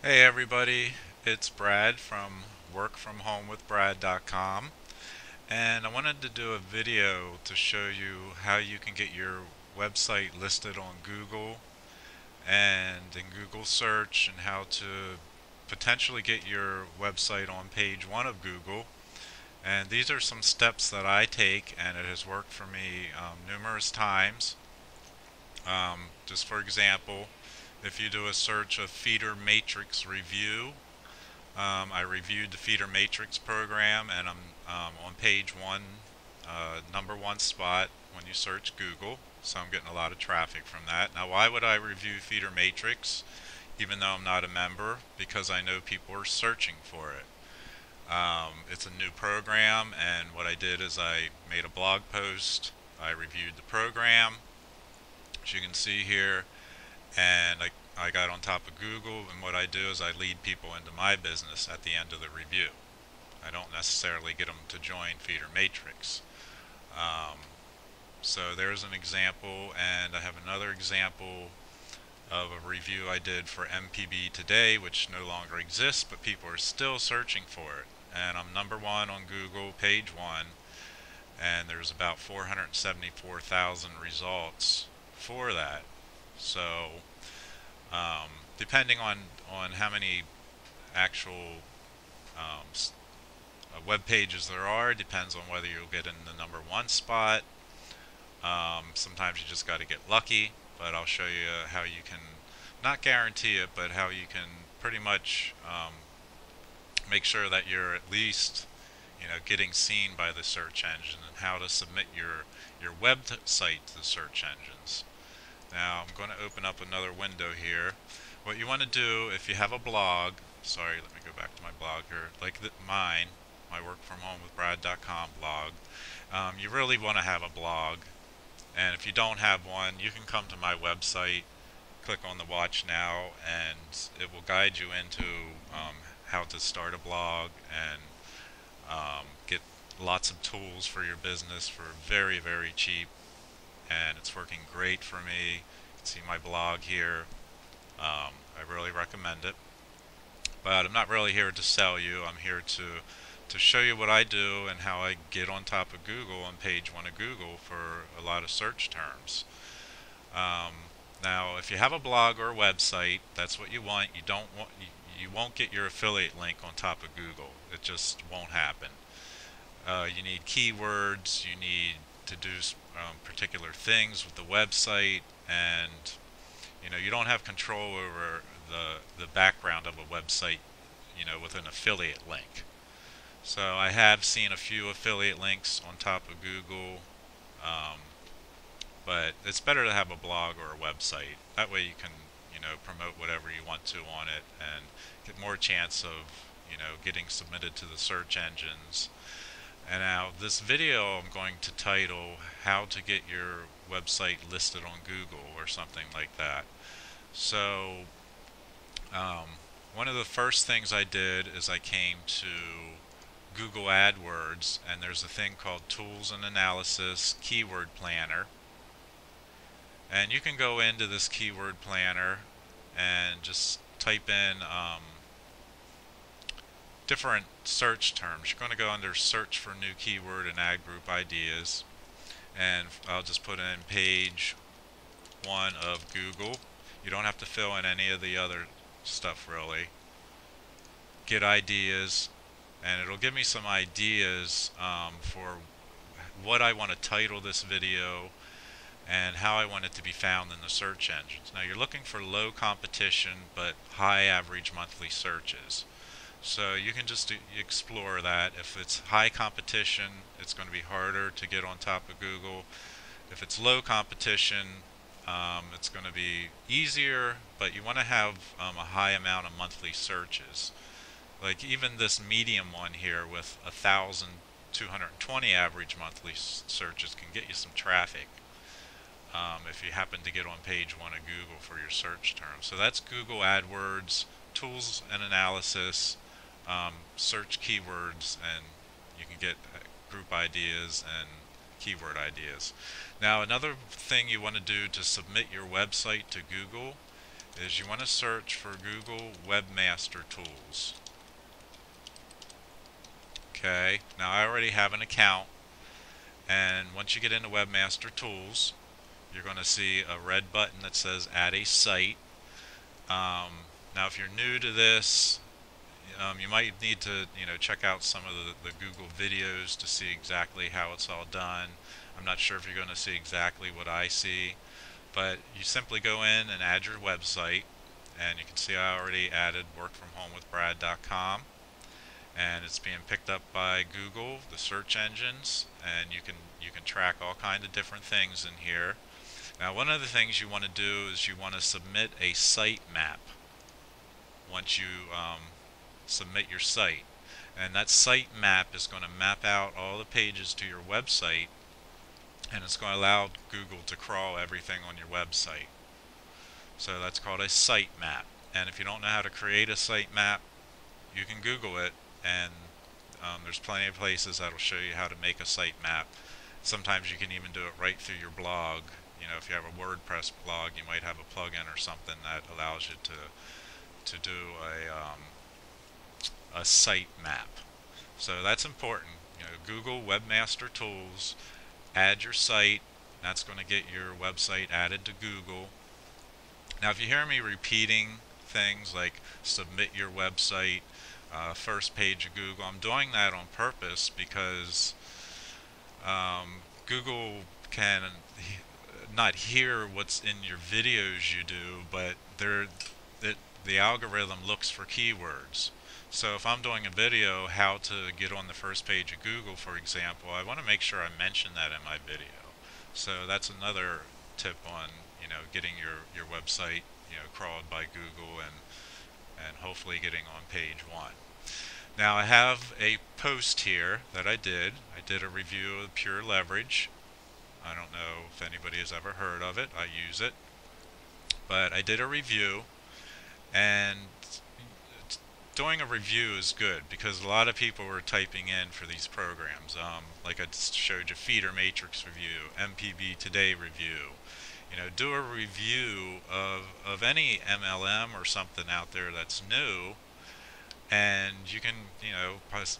Hey everybody, it's Brad from workfromhomewithbrad.com, and I wanted to do a video to show you how you can get your website listed on Google and in Google search, and how to potentially get your website on page one of Google. And these are some steps that I take, and it has worked for me numerous times. Just for example, if you do a search of feeder matrix review, I reviewed the feeder matrix program, and I'm on page one, number one spot when you search Google. So I'm getting a lot of traffic from that. Now, why would I review feeder matrix, even though I'm not a member? Because I know people are searching for it. It's a new program, and what I did is I made a blog post. I reviewed the program, as you can see here, and I got on top of Google, and what I do is I lead people into my business at the end of the review. I don't necessarily get them to join Feeder Matrix. Um, so there's an example, and I have another example of a review I did for MPB Today, which no longer exists, but people are still searching for it. And I'm number one on Google, page one, and there's about 474,000 results for that. So depending on how many actual web pages there are, depends on whether you'll get in the number one spot. Sometimes you just got to get lucky, but I'll show you how you can not guarantee it, but how you can pretty much make sure that you're at least getting seen by the search engine, and how to submit your website to the search engines. Now I'm going to open up another window here. What you want to do, if you have a blog, sorry, let me go back to my blog here, like mine, my workfromhomewithbrad.com blog, you really want to have a blog. And if you don't have one, you can come to my website, click on the Watch Now, and it will guide you into how to start a blog and get lots of tools for your business for very, very cheap. And it's working great for me. You can see my blog here. I really recommend it. But I'm not really here to sell you. I'm here to show you what I do and how I get on top of Google, on page one of Google, for a lot of search terms. Now, if you have a blog or a website, that's what you want. You won't get your affiliate link on top of Google. It just won't happen. You need keywords. You need to do particular things with the website, and you don't have control over the background of a website with an affiliate link. So I have seen a few affiliate links on top of Google, but it's better to have a blog or a website. That way you can promote whatever you want to on it, and get more chance of getting submitted to the search engines. And now this video I'm going to title "How to Get Your Website Listed on Google," or something like that. So one of the first things I did is I came to Google AdWords, and there's a thing called Tools and Analysis Keyword Planner. And you can go into this keyword planner and just type in different search terms. You're going to go under search for new keyword and ad group ideas, and I'll just put in page one of Google. You don't have to fill in any of the other stuff really. Get ideas, and it'll give me some ideas for what I want to title this video and how I want it to be found in the search engines. Now, you're looking for low competition but high average monthly searches. So you can just explore that. If it's high competition, it's going to be harder to get on top of Google. If it's low competition, it's going to be easier, but you want to have a high amount of monthly searches. Like even this medium one here with 1,220 average monthly searches can get you some traffic if you happen to get on page one of Google for your search term. So that's Google AdWords, Tools and Analysis, search keywords, and you can get group ideas and keyword ideas. Now, another thing you want to do to submit your website to Google is you want to search for Google Webmaster Tools. Okay, now I already have an account, and once you get into Webmaster Tools, you're going to see a red button that says Add a Site. Now if you're new to this, you might need to check out some of the Google videos to see exactly how it's all done. I'm not sure if you're going to see exactly what I see, but you simply go in and add your website, and you can see I already added workfromhomewithbrad.com, and it's being picked up by Google, the search engines, and you can track all kinds of different things in here. Now one of the things you want to do is you want to submit a site map once you submit your site, and that site map is going to map out all the pages to your website, and it's going to allow Google to crawl everything on your website. So that's called a site map, and if you don't know how to create a site map, you can Google it, and there's plenty of places that'll show you how to make a site map. Sometimes you can even do it right through your blog. If you have a WordPress blog, you might have a plugin or something that allows you to do a site map. So that's important. Google Webmaster Tools, add your site. That's going to get your website added to Google. Now if you hear me repeating things like submit your website, first page of Google, I'm doing that on purpose because Google can not hear what's in your videos you do, but the algorithm looks for keywords. So if I'm doing a video how to get on the first page of Google, for example, I want to make sure I mention that in my video. So that's another tip on getting your website crawled by Google and hopefully getting on page 1. Now I have a post here that I did. I did a review of Pure Leverage. I don't know if anybody has ever heard of it. I use it. But I did a review, and doing a review is good because a lot of people were typing in for these programs. Like I showed you, Feeder Matrix review, MPB Today review. Do a review of any MLM or something out there that's new, and you can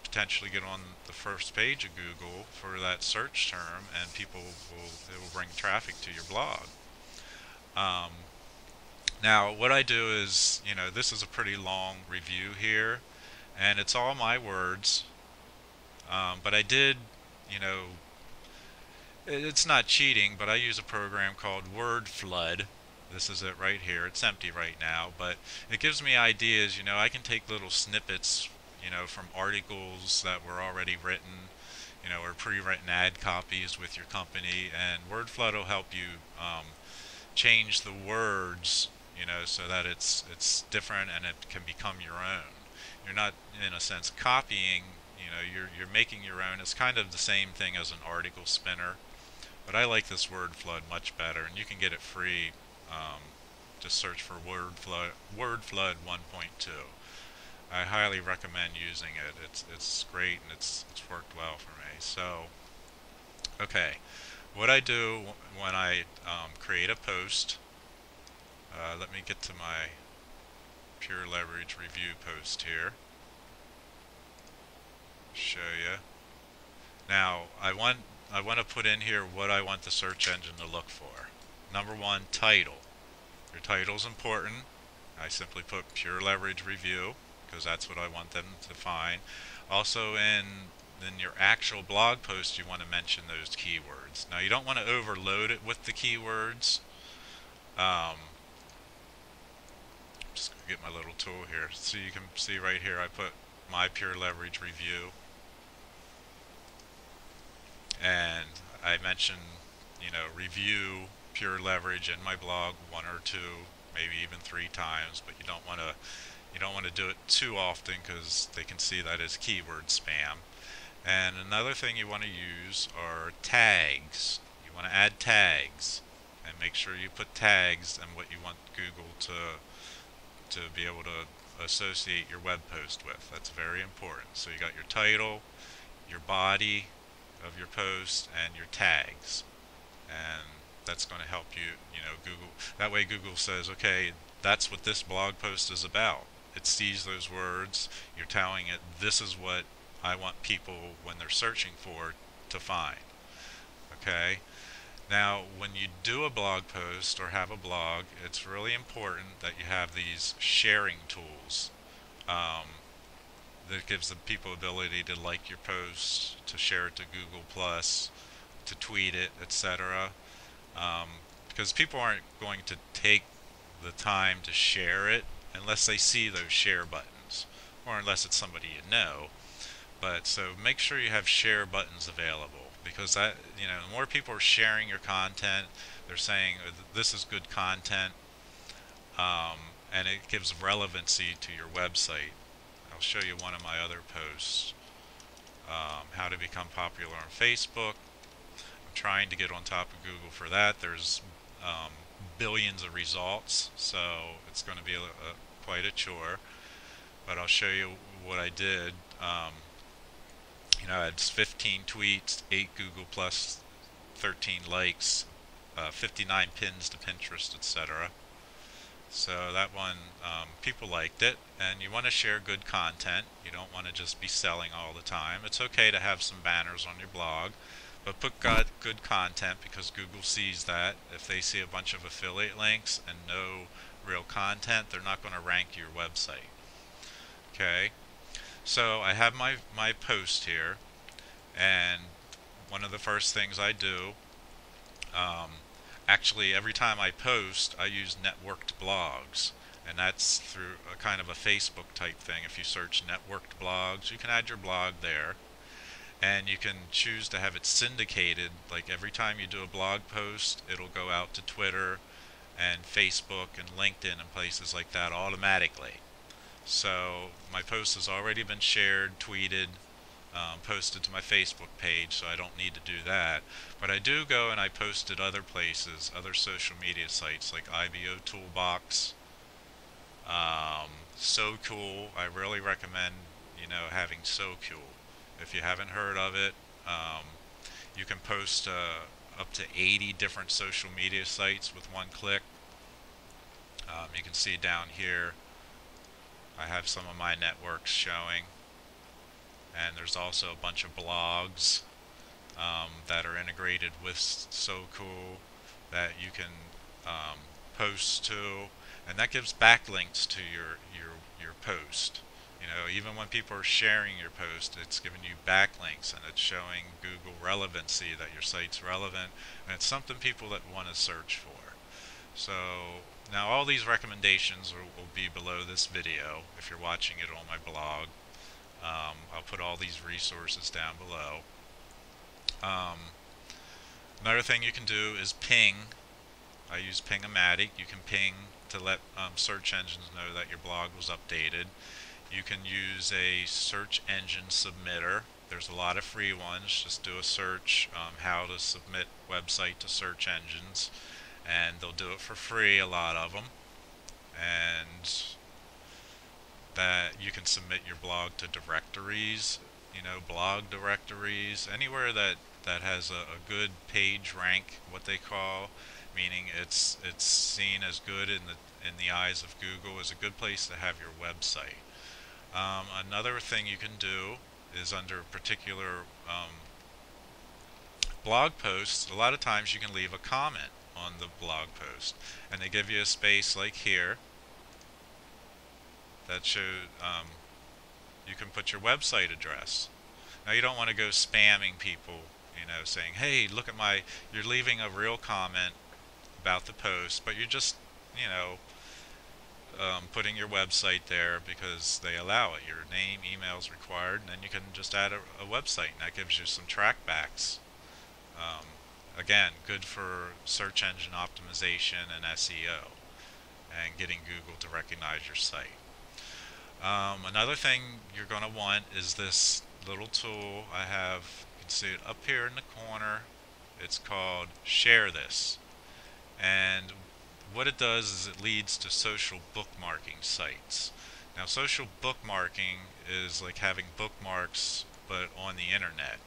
potentially get on the first page of Google for that search term, and it will bring traffic to your blog. Now what I do is, this is a pretty long review here, and it's all my words, but I did, it's not cheating, but I use a program called Wordflow. This is it right here. It's empty right now, but it gives me ideas. I can take little snippets, from articles that were already written, or pre-written ad copies with your company, and Wordflow will help you change the words, so that it's different and it can become your own. You're not, in a sense, copying. You're making your own. It's kind of the same thing as an article spinner, but I like this Wordflow much better, and you can get it free. Just search for Wordflow 1.2. I highly recommend using it. It's great, and it's worked well for me. So, okay, what I do when I create a post. Let me get to my Pure Leverage review post here. Show you. Now I want to put in here what I want the search engine to look for. Number 1, title. Your title is important. I simply put Pure Leverage review because that's what I want them to find. Also in your actual blog post, you want to mention those keywords. Now you don't want to overload it with the keywords. Just gonna get my little tool here, so you can see right here I put my Pure Leverage review, and I mentioned review Pure Leverage in my blog 1 or 2, maybe even 3 times, but you don't want to do it too often because they can see that as keyword spam. And another thing you want to use are tags. You want to add tags, and make sure you put tags and what you want Google to be able to associate your web post with. That's very important. So you got your title, your body of your post, and your tags. And That's going to help you, Google. That way Google says, okay, that's what this blog post is about. It sees those words. You're telling it, this is what I want people, when they're searching for, to find. Okay? Now, when you do a blog post or have a blog, it's really important that you have these sharing tools. That gives the people ability to like your post, to share it to Google Plus, to tweet it, etc. Because people aren't going to take the time to share it unless they see those share buttons, or unless it's somebody you know. But so make sure you have share buttons available, because that, the more people are sharing your content, they're saying this is good content, and it gives relevancy to your website. I'll show you one of my other posts, how to become popular on Facebook. I'm trying to get on top of Google for that. There's billions of results, so it's going to be quite a chore. But I'll show you what I did. I had 15 tweets, 8 Google Plus, 13 likes, 59 pins to Pinterest, etc. So that one, people liked it, and you want to share good content. You don't want to just be selling all the time. It's okay to have some banners on your blog, but put good content, because Google sees that. If they see a bunch of affiliate links and no real content, they're not going to rank your website. Okay, so I have my post here, and one of the first things I do, actually every time I post, I use networked blogs, and that's through a kind of a Facebook type thing. If you search networked blogs, you can add your blog there, and you can choose to have it syndicated. Like every time you do a blog post, it'll go out to Twitter and Facebook and LinkedIn and places like that automatically. So my post has already been shared, tweeted, posted to my Facebook page, so I don't need to do that. But I do go and I post at other places, other social media sites like IBO Toolbox, So Cool. I really recommend, having So Cool. If you haven't heard of it, you can post up to 80 different social media sites with one click. You can see down here, I have some of my networks showing, and there's also a bunch of blogs that are integrated with So Cool that you can post to, and that gives backlinks to your post. Even when people are sharing your post, it's giving you backlinks, and it's showing Google relevancy, that your site's relevant, and it's something people that want to search for. So now all these recommendations will be below this video if you're watching it on my blog. I'll put all these resources down below. Another thing you can do is ping. I use Ping-O-Matic. You can ping to let search engines know that your blog was updated. You can use a search engine submitter. There's a lot of free ones. Just do a search, how to submit website to search engines, and they'll do it for free, a lot of them. And that you can submit your blog to directories, blog directories, anywhere that has a good page rank, what they call, meaning it's seen as good in the eyes of Google, is a good place to have your website. Another thing you can do is, under particular blog posts, a lot of times you can leave a comment on the blog post, and they give you a space like here that shows you can put your website address. Now you don't want to go spamming people, saying, hey, look at you're leaving a real comment about the post, but you're just, putting your website there because they allow it. Your name, email is required, and then you can just add a website, and that gives you some trackbacks. Again, good for search engine optimization and SEO, and getting Google to recognize your site. Another thing you're going to want is this little tool I have. You can see it up here in the corner. It's called Share This, and what it does is it leads to social bookmarking sites. Now, social bookmarking is like having bookmarks but on the internet,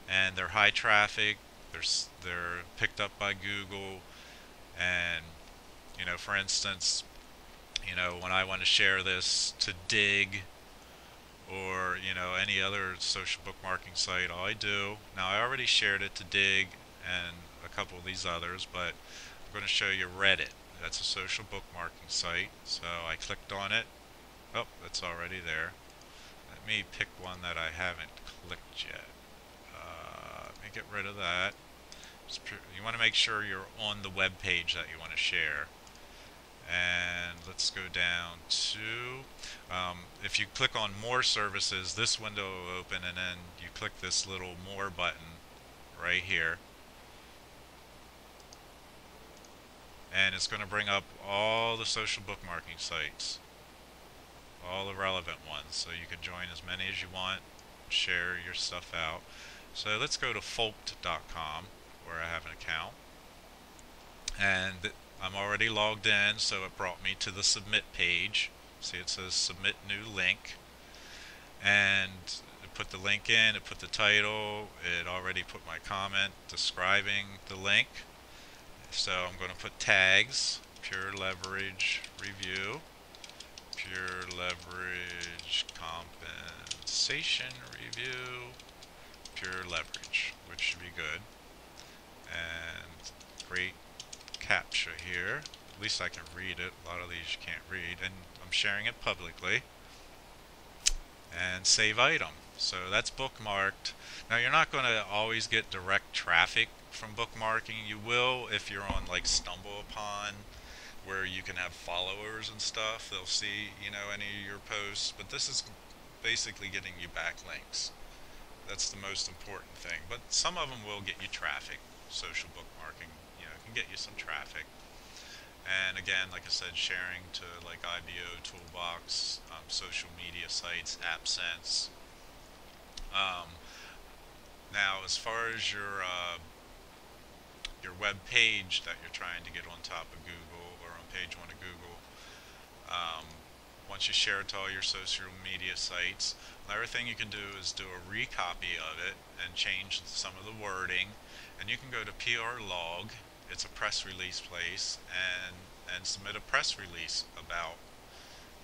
and they're high traffic. They're picked up by Google, and for instance, when I want to share this to Dig or any other social bookmarking site, all I do now, I already shared it to Dig and a couple of these others, but I'm going to show you Reddit. That's a social bookmarking site. So I clicked on it. Oh, it's already there. Let me pick one that I haven't clicked yet. Let me get rid of that. You want to make sure you're on the web page that you want to share. And let's go down to, if you click on more services, this window will open, and then you click this little more button right here. And it's going to bring up all the social bookmarking sites, all the relevant ones, so you can join as many as you want, share your stuff out. So let's go to Folkt.com, where I have an account, and I'm already logged in, so it brought me to the submit page. See, it says submit new link, and it put the link in, it put the title, it already put my comment describing the link. So I'm going to put tags: pure leverage review, pure leverage compensation review, pure leverage, which should be good. And great captcha here. At least I can read it. A lot of these you can't read. And I'm sharing it publicly. And save item. So that's bookmarked. Now you're not going to always get direct traffic from bookmarking. You will if you're on like StumbleUpon, where you can have followers and stuff. They'll see, any of your posts. But this is basically getting you backlinks. That's the most important thing. But some of them will get you traffic. Social bookmarking, can get you some traffic. And again, like I said, sharing to like IBO Toolbox, social media sites, AppSense. Now, as far as your web page that you're trying to get on top of Google or on page one of Google, once you share it to all your social media sites, another thing you can do is do a recopy of it and change some of the wording. And you can go to PR Log. It's a press release place, and submit a press release about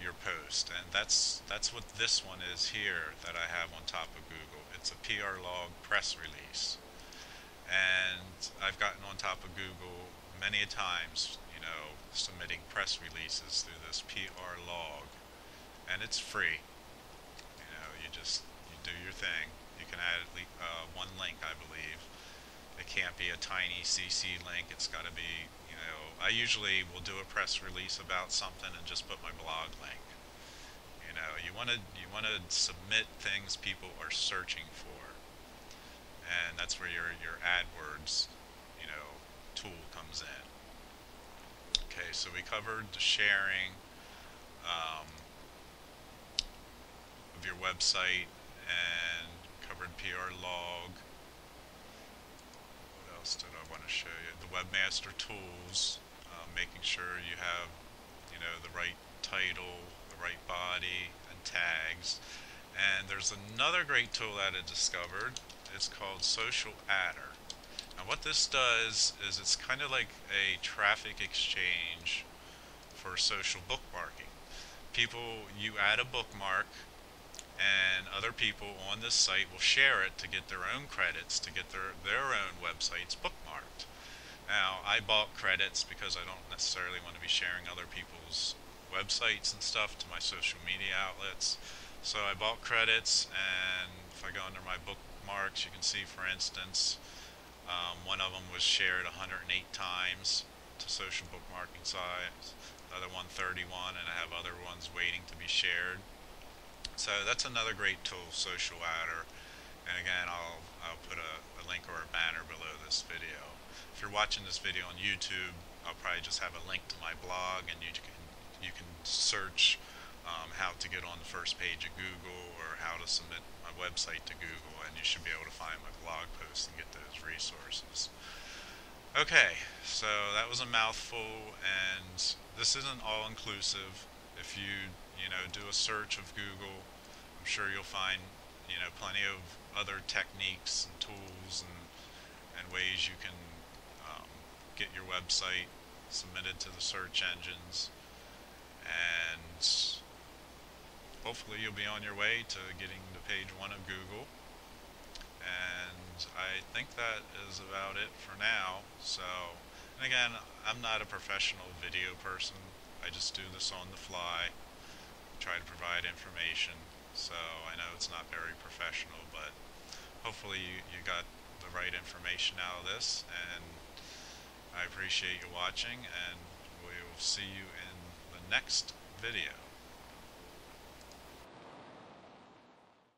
your post. And that's what this one is here that I have on top of Google. It's a PR Log press release. And I've gotten on top of Google many a times, submitting press releases through this PR Log. And it's free. You do your thing. You can add one link, I believe. It can't be a tiny CC link. It's got to be, I usually will do a press release about something and just put my blog link. You want to submit things people are searching for, and that's where your AdWords, tool comes in. Okay, so we covered the sharing of your website and covered PR Log. What else did I want to show you? The Webmaster Tools, making sure you have, the right title, the right body, and tags. And there's another great tool that I discovered. It's called Social Adder. Now what this does is it's kind of like a traffic exchange for social bookmarking. You add a bookmark, and other people on this site will share it to get their own credits, to get their own websites bookmarked. Now, I bought credits because I don't necessarily want to be sharing other people's websites and stuff to my social media outlets. So I bought credits, and if I go under my bookmarks, you can see, for instance, one of them was shared 108 times to social bookmarking sites, the other one 31, and I have other ones waiting to be shared. So that's another great tool, Social Adder. And again, I'll put a link or a banner below this video. If you're watching this video on YouTube, I'll probably just have a link to my blog, and you can search how to get on the first page of Google or how to submit my website to Google, and you should be able to find my blog post and get those resources. Okay, so that was a mouthful, and this isn't all inclusive. If you do a search of Google, I'm sure you'll find plenty of other techniques and tools and ways you can um, get your website submitted to the search engines, and hopefully you'll be on your way to getting to page one of Google. And I think that is about it for now. So, and again, I'm not a professional video person. I just do this on the fly, try to provide information. So I know it's not very professional, but hopefully you got the right information out of this. And I appreciate you watching, and we will see you in the next video.